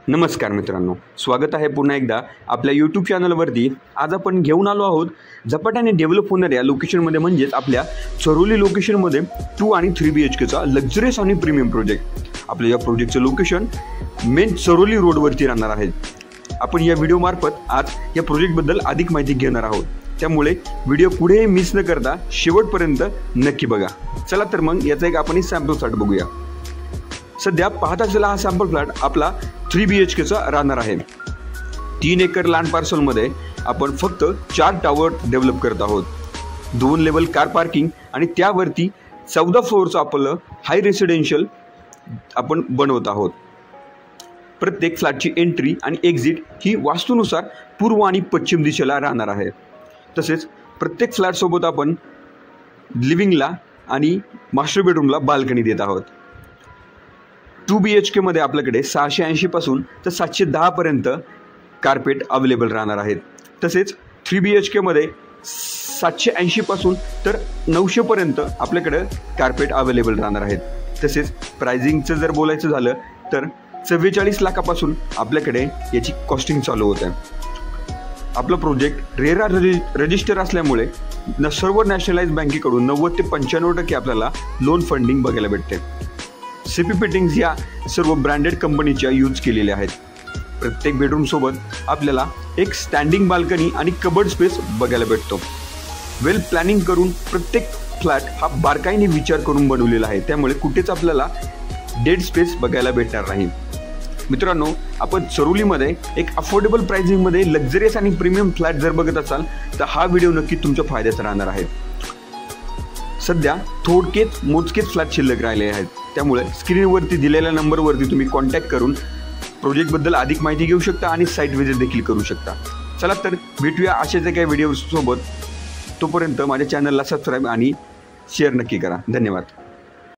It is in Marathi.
नमस्कार मित्रांनो, स्वागत आहे पुन्हा एकदा आपल्या यूट्यूब चॅनलवरती। आज आपण घेऊन आलो आहोत झपाट्याने डेव्हलप होणाऱ्या लोकेशनमध्ये म्हणजेच आपल्या चरोली लोकेशनमध्ये 2 आणि 3 BHKचा लक्झरियस आणि प्रीमियम प्रोजेक्ट। आपल्या या प्रोजेक्टचं लोकेशन मेन चरोली रोडवरती राहणार आहे। आपण या व्हिडिओमार्फत आज या प्रोजेक्टबद्दल अधिक माहिती घेणार आहोत, त्यामुळे व्हिडिओ पुढे मिस न करता शेवटपर्यंत नक्की बघा। चला तर मग याचा एक आपण सॅम्पल फ्लॅट बघूया। सध्या पाहता चला हा सॅम्पल फ्लॅट आपला 3 BHKचा राहणार आहे। 3 एकर लँड पार्सलमध्ये आपण फक्त 4 टावर डेव्हलप करत आहोत। 2 लेवल कार पार्किंग आणि त्यावरती 14 फ्लोअरचं आपलं हाय रेसिडेन्शियल आपण बनवत आहोत। प्रत्येक फ्लॅटची एंट्री आणि एक्झिट ही वास्तूनुसार पूर्व आणि पश्चिम दिशेला राहणार आहे। तसेच प्रत्येक फ्लॅटसोबत आपण लिव्हिंगला आणि मास्टर बेडरूमला बाल्कनी देत आहोत। 2 BHK मध्ये आपल्याकडे 680 पासून तर 710 पर्यंत कार्पेट अवेलेबल राहणार आहेत। तसेच 3 BHK मध्ये 780 पासून तर 900 पर्यंत आपल्याकडे कार्पेट अवेलेबल राहणार आहेत। तसेच प्राइसिंगचं जर बोलायचं झालं तर 44 लाखापासून आपल्याकडे याची कॉस्टिंग चालू होते। आपला प्रोजेक्ट रेरा रजिस्टर असल्यामुळे सर्व नॅशनलाइज बँकेकडून 90 ते 95% आपल्याला लोन फंडिंग बघायला भेटते। सीपी फिटिंग्स या सर्व ब्रँडेड कंपनीच्या यूज केलेल्या आहेत। प्रत्येक बेडरूम सोबत आपल्याला एक स्टँडिंग बाल्कनी आणि कबर्ड स्पेस बघायला भेटतो। वेल प्लॅनिंग करून प्रत्येक फ्लॅट हा बारकाईने विचार करून बनवलेला आहे, त्यामुळे कुठेच आपल्याला डेड स्पेस बघायला भेटणार नाही। मित्रांनो, आपण चरोलीमध्ये एक अफोर्डेबल प्राइसिंगमध्ये लक्झरियस आणि प्रीमियम फ्लॅट जर बघत असाल तर हा व्हिडिओ नक्की तुमच्या फायद्याचा राहणार आहे। सध्या मोजकेच फ्लॅट शिल्लक राहिले आहेत, त्यामुळे स्क्रीनवरती दिलेल्या नंबरवरती तुम्ही कॉन्टॅक्ट करून प्रोजेक्टबद्दल अधिक माहिती घेऊ शकता आणि साईट व्हिजिट देखील करू शकता। चला तर भेटूया अशाच काही व्हिडिओसोबत। तोपर्यंत माझ्या चॅनलला सबस्क्राईब आणि शेअर नक्की करा। धन्यवाद।